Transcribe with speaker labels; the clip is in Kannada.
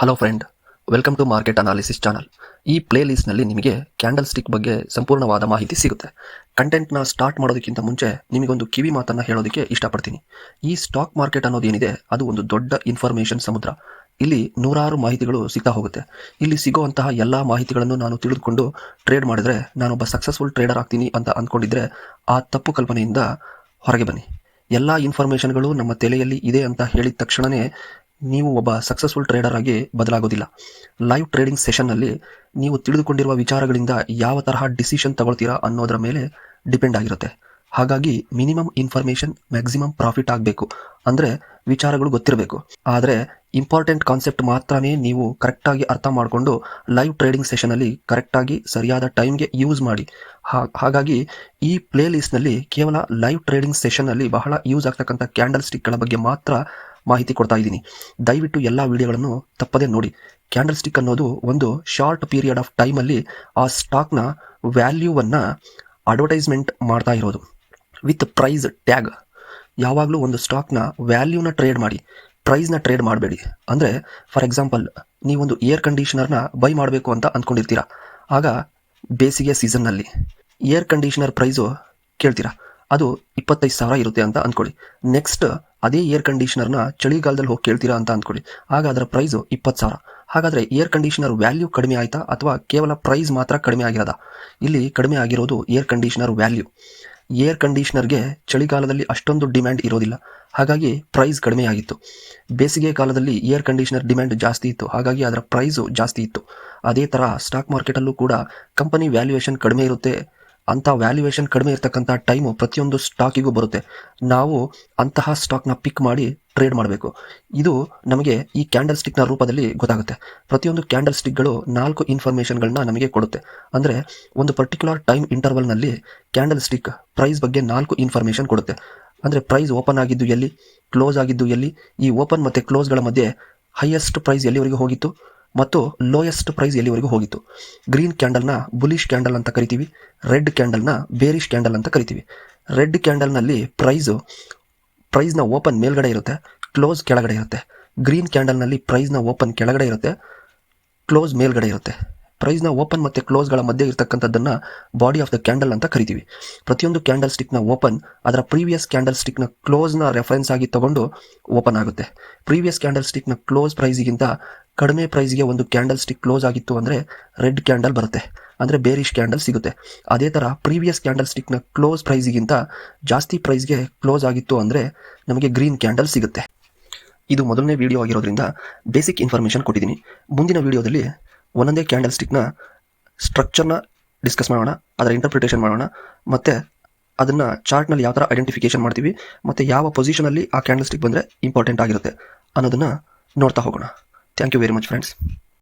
Speaker 1: Hello friend, welcome to market analysis channel. ಈ ಪ್ಲೇ ಲಿಸ್ಟ್ನಲ್ಲಿ ನಿಮಗೆ ಕ್ಯಾಂಡಲ್ ಸ್ಟಿಕ್ ಬಗ್ಗೆ ಸಂಪೂರ್ಣವಾದ ಮಾಹಿತಿ ಸಿಗುತ್ತೆ. ಕಂಟೆಂಟ್ನ ಸ್ಟಾರ್ಟ್ ಮಾಡೋದಕ್ಕಿಂತ ಮುಂಚೆ ನಿಮಗೊಂದು ಕಿವಿ ಮಾತನ್ನು ಹೇಳೋದಕ್ಕೆ ಇಷ್ಟಪಡ್ತೀನಿ. ಈ ಸ್ಟಾಕ್ ಮಾರ್ಕೆಟ್ ಅನ್ನೋದೇನಿದೆ ಅದು ಒಂದು ದೊಡ್ಡ ಇನ್ಫಾರ್ಮೇಷನ್ ಸಮುದ್ರ. ಇಲ್ಲಿ ನೂರಾರು ಮಾಹಿತಿಗಳು ಸಿಗ್ತಾ ಹೋಗುತ್ತೆ. ಇಲ್ಲಿ ಸಿಗುವಂತಹ ಎಲ್ಲ ಮಾಹಿತಿಗಳನ್ನು ನಾನು ತಿಳಿದುಕೊಂಡು ಟ್ರೇಡ್ ಮಾಡಿದ್ರೆ ನಾನೊಬ್ಬ ಸಕ್ಸಸ್ಫುಲ್ ಟ್ರೇಡರ್ ಆಗ್ತೀನಿ ಅಂತ ಅಂದ್ಕೊಂಡಿದ್ರೆ ಆ ತಪ್ಪು ಕಲ್ಪನೆಯಿಂದ ಹೊರಗೆ ಬನ್ನಿ. ಎಲ್ಲ ಇನ್ಫಾರ್ಮೇಷನ್ಗಳು ನಮ್ಮ ತಲೆಯಲ್ಲಿ ಇದೆ ಅಂತ ಹೇಳಿದ ತಕ್ಷಣವೇ ನೀವು ಒಬ್ಬ ಸಕ್ಸಸ್ಫುಲ್ ಟ್ರೇಡರ್ ಆಗಿ ಬದಲಾಗೋದಿಲ್ಲ. ಲೈವ್ ಟ್ರೇಡಿಂಗ್ ಸೆಷನ್ನಲ್ಲಿ ನೀವು ತಿಳಿದುಕೊಂಡಿರುವ ವಿಚಾರಗಳಿಂದ ಯಾವ ತರಹ ಡಿಸಿಷನ್ ತಗೊಳ್ತೀರಾ ಅನ್ನೋದರ ಮೇಲೆ ಡಿಪೆಂಡ್ ಆಗಿರುತ್ತೆ. ಹಾಗಾಗಿ ಮಿನಿಮಮ್ ಇನ್ಫಾರ್ಮೇಷನ್ ಮ್ಯಾಕ್ಸಿಮಮ್ ಪ್ರಾಫಿಟ್ ಆಗಬೇಕು ಅಂದರೆ ವಿಚಾರಗಳು ಗೊತ್ತಿರಬೇಕು. ಆದರೆ ಇಂಪಾರ್ಟೆಂಟ್ ಕಾನ್ಸೆಪ್ಟ್ ಮಾತ್ರನೇ ನೀವು ಕರೆಕ್ಟಾಗಿ ಅರ್ಥ ಮಾಡಿಕೊಂಡು ಲೈವ್ ಟ್ರೇಡಿಂಗ್ ಸೆಷನಲ್ಲಿ ಕರೆಕ್ಟಾಗಿ ಸರಿಯಾದ ಟೈಮ್ಗೆ ಯೂಸ್ ಮಾಡಿ. ಹಾಗಾಗಿ ಈ ಪ್ಲೇ ಲಿಸ್ಟ್ನಲ್ಲಿ ಕೇವಲ ಲೈವ್ ಟ್ರೇಡಿಂಗ್ ಸೆಷನ್ನಲ್ಲಿ ಬಹಳ ಯೂಸ್ ಆಗ್ತಕ್ಕಂಥ ಕ್ಯಾಂಡಲ್ ಸ್ಟಿಕ್ಗಳ ಬಗ್ಗೆ ಮಾತ್ರ ಮಾಹಿತಿ ಕೊಡ್ತಾ ಇದ್ದೀನಿ. ದಯವಿಟ್ಟು ಎಲ್ಲ ವಿಡಿಯೋಗಳನ್ನು ತಪ್ಪದೇ ನೋಡಿ. ಕ್ಯಾಂಡಲ್ ಸ್ಟಿಕ್ ಅನ್ನೋದು ಒಂದು ಶಾರ್ಟ್ ಪೀರಿಯಡ್ ಆಫ್ ಟೈಮಲ್ಲಿ ಆ ಸ್ಟಾಕ್ನ ವ್ಯಾಲ್ಯೂವನ್ನು ಅಡ್ವರ್ಟೈಸ್ಮೆಂಟ್ ಮಾಡ್ತಾ ಇರೋದು ವಿತ್ ಪ್ರೈಸ್ ಟ್ಯಾಗ್. ಯಾವಾಗಲೂ ಒಂದು ಸ್ಟಾಕ್ನ ವ್ಯಾಲ್ಯೂನ ಟ್ರೇಡ್ ಮಾಡಿ, ಪ್ರೈಸ್ನ ಟ್ರೇಡ್ ಮಾಡಬೇಡಿ. ಅಂದರೆ ಫಾರ್ ಎಕ್ಸಾಂಪಲ್, ನೀವೊಂದು ಏರ್ ಕಂಡೀಷನರ್ನ ಬೈ ಮಾಡಬೇಕು ಅಂತ ಅಂದ್ಕೊಂಡಿರ್ತೀರ. ಆಗ ಬೇಸಿಗೆ ಸೀಸನ್ನಲ್ಲಿ ಏರ್ ಕಂಡೀಷನರ್ ಪ್ರೈಸು ಕೇಳ್ತೀರಾ, ಅದು 25,000 ಇರುತ್ತೆ ಅಂತ ಅಂದ್ಕೊಳ್ಳಿ. ನೆಕ್ಸ್ಟ್ ಅದೇ ಏರ್ ಕಂಡೀಷನರ್ನ ಚಳಿಗಾಲದಲ್ಲಿ ಹೋಗಿ ಕೇಳ್ತೀರಾ ಅಂತ ಅಂದ್ಕೊಳ್ಳಿ. ಆಗ ಅದರ ಪ್ರೈಸು 20,000. ಹಾಗಾದರೆ ಏರ್ ಕಂಡೀಷನರ್ ವ್ಯಾಲ್ಯೂ ಕಡಿಮೆ ಆಯಿತಾ ಅಥವಾ ಕೇವಲ ಪ್ರೈಸ್ ಮಾತ್ರ ಕಡಿಮೆ ಆಗಿರೋದಾ? ಇಲ್ಲಿ ಕಡಿಮೆ ಆಗಿರೋದು ಏರ್ ಕಂಡೀಷನರ್ ವ್ಯಾಲ್ಯೂ. ಏರ್ ಕಂಡೀಷನರ್ಗೆ ಚಳಿಗಾಲದಲ್ಲಿ ಅಷ್ಟೊಂದು ಡಿಮ್ಯಾಂಡ್ ಇರೋದಿಲ್ಲ, ಹಾಗಾಗಿ ಪ್ರೈಸ್ ಕಡಿಮೆ ಆಗಿತ್ತು. ಬೇಸಿಗೆ ಕಾಲದಲ್ಲಿ ಏರ್ ಕಂಡೀಷನರ್ ಡಿಮ್ಯಾಂಡ್ ಜಾಸ್ತಿ ಇತ್ತು, ಹಾಗಾಗಿ ಅದರ ಪ್ರೈಸು ಜಾಸ್ತಿ ಇತ್ತು. ಅದೇ ಥರ ಸ್ಟಾಕ್ ಮಾರ್ಕೆಟಲ್ಲೂ ಕೂಡ ಕಂಪನಿ ವ್ಯಾಲ್ಯೂಯೇಷನ್ ಕಡಿಮೆ ಇರುತ್ತೆ. ಅಂಥ ವ್ಯಾಲ್ಯೂಯೇಷನ್ ಕಡಿಮೆ ಇರತಕ್ಕಂಥ ಟೈಮು ಪ್ರತಿಯೊಂದು ಸ್ಟಾಕಿಗೂ ಬರುತ್ತೆ. ನಾವು ಅಂತಹ ಸ್ಟಾಕ್ನ ಪಿಕ್ ಮಾಡಿ ಟ್ರೇಡ್ ಮಾಡಬೇಕು. ಇದು ನಮಗೆ ಈ ಕ್ಯಾಂಡಲ್ ಸ್ಟಿಕ್ನ ರೂಪದಲ್ಲಿ ಗೊತ್ತಾಗುತ್ತೆ. ಪ್ರತಿಯೊಂದು ಕ್ಯಾಂಡಲ್ ಸ್ಟಿಕ್ಗಳು 4 ಇನ್ಫಾರ್ಮೇಷನ್ಗಳನ್ನ ನಮಗೆ ಕೊಡುತ್ತೆ. ಅಂದರೆ ಒಂದು ಪರ್ಟಿಕ್ಯುಲರ್ ಟೈಮ್ ಇಂಟರ್ವಲ್ನಲ್ಲಿ ಕ್ಯಾಂಡಲ್ ಸ್ಟಿಕ್ ಪ್ರೈಸ್ ಬಗ್ಗೆ 4 ಇನ್ಫಾರ್ಮೇಷನ್ ಕೊಡುತ್ತೆ. ಅಂದರೆ ಪ್ರೈಸ್ ಓಪನ್ ಆಗಿದ್ದು ಎಲ್ಲಿ, ಕ್ಲೋಸ್ ಆಗಿದ್ದು ಎಲ್ಲಿ, ಈ ಓಪನ್ ಮತ್ತು ಕ್ಲೋಸ್ಗಳ ಮಧ್ಯೆ ಹೈಯೆಸ್ಟ್ ಪ್ರೈಸ್ ಎಲ್ಲಿವರೆಗೂ ಹೋಗಿತ್ತು ಮತ್ತು ಲೋಯೆಸ್ಟ್ ಪ್ರೈಸ್ ಎಲ್ಲಿವರೆಗೂ ಹೋಗಿತ್ತು. ಗ್ರೀನ್ ಕ್ಯಾಂಡಲ್ನ ಬುಲಿಶ್ ಕ್ಯಾಂಡಲ್ ಅಂತ ಕರಿತೀವಿ, ರೆಡ್ ಕ್ಯಾಂಡಲ್ನ ಬೇರಿಶ್ ಕ್ಯಾಂಡಲ್ ಅಂತ ಕರಿತೀವಿ. ರೆಡ್ ಕ್ಯಾಂಡಲ್ನಲ್ಲಿ ಪ್ರೈಸ್ನ ಓಪನ್ ಮೇಲ್ಗಡೆ ಇರುತ್ತೆ, ಕ್ಲೋಸ್ ಕೆಳಗಡೆ ಇರುತ್ತೆ. ಗ್ರೀನ್ ಕ್ಯಾಂಡಲ್ನಲ್ಲಿ ಪ್ರೈಸ್ನ ಓಪನ್ ಕೆಳಗಡೆ ಇರುತ್ತೆ, ಕ್ಲೋಸ್ ಮೇಲ್ಗಡೆ ಇರುತ್ತೆ. ಪ್ರೈಸ್ನ ಓಪನ್ ಮತ್ತು ಕ್ಲೋಸ್ಗಳ ಮಧ್ಯೆ ಇರತಕ್ಕಂಥದ್ದನ್ನು ಬಾಡಿ ಆಫ್ ದ ಕ್ಯಾಂಡಲ್ ಅಂತ ಕರಿತೀವಿ. ಪ್ರತಿಯೊಂದು ಕ್ಯಾಂಡಲ್ ಸ್ಟಿಕ್ನ ಓಪನ್ ಅದರ ಪ್ರೀವಿಯಸ್ ಕ್ಯಾಂಡಲ್ ಸ್ಟಿಕ್ನ ಕ್ಲೋಸ್ನ ರೆಫರೆನ್ಸ್ ಆಗಿ ತಗೊಂಡು ಓಪನ್ ಆಗುತ್ತೆ. ಪ್ರೀವಿಯಸ್ ಕ್ಯಾಂಡಲ್ ಸ್ಟಿಕ್ನ ಕ್ಲೋಸ್ ಪ್ರೈಸಿಗಿಂತ ಕಡಿಮೆ ಪ್ರೈಸ್ಗೆ ಒಂದು ಕ್ಯಾಂಡಲ್ ಸ್ಟಿಕ್ ಕ್ಲೋಸ್ ಆಗಿತ್ತು ಅಂದರೆ ರೆಡ್ ಕ್ಯಾಂಡಲ್ ಬರುತ್ತೆ, ಅಂದರೆ ಬೇರಿಶ್ ಕ್ಯಾಂಡಲ್ ಸಿಗುತ್ತೆ. ಅದೇ ಥರ ಪ್ರೀವಿಯಸ್ ಕ್ಯಾಂಡಲ್ ಸ್ಟಿಕ್ನ ಕ್ಲೋಸ್ ಪ್ರೈಸಿಗಿಂತ ಜಾಸ್ತಿ ಪ್ರೈಸ್ಗೆ ಕ್ಲೋಸ್ ಆಗಿತ್ತು ಅಂದರೆ ನಮಗೆ ಗ್ರೀನ್ ಕ್ಯಾಂಡಲ್ ಸಿಗುತ್ತೆ. ಇದು ಮೊದಲನೇ ವಿಡಿಯೋ ಆಗಿರೋದ್ರಿಂದ ಬೇಸಿಕ್ ಇನ್ಫಾರ್ಮೇಷನ್ ಕೊಟ್ಟಿದ್ದೀನಿ. ಮುಂದಿನ ವಿಡಿಯೋದಲ್ಲಿ ಒಂದೊಂದೇ ಕ್ಯಾಂಡಲ್ ಸ್ಟಿಕ್ನ ಸ್ಟ್ರಕ್ಚರ್ನ ಡಿಸ್ಕಸ್ ಮಾಡೋಣ, ಅದರ ಇಂಟರ್ಪ್ರಿಟೇಷನ್ ಮಾಡೋಣ, ಮತ್ತು ಅದನ್ನು ಚಾರ್ಟ್ನಲ್ಲಿ ಯಾವ ಥರ ಐಡೆಂಟಿಫಿಕೇಷನ್ ಮಾಡ್ತೀವಿ ಮತ್ತು ಯಾವ ಪೊಸಿಷನಲ್ಲಿ ಆ ಕ್ಯಾಂಡಲ್ ಸ್ಟಿಕ್ ಬಂದರೆ ಇಂಪಾರ್ಟೆಂಟ್ ಆಗಿರುತ್ತೆ ಅನ್ನೋದನ್ನು ನೋಡ್ತಾ ಹೋಗೋಣ. Thank you very much friends.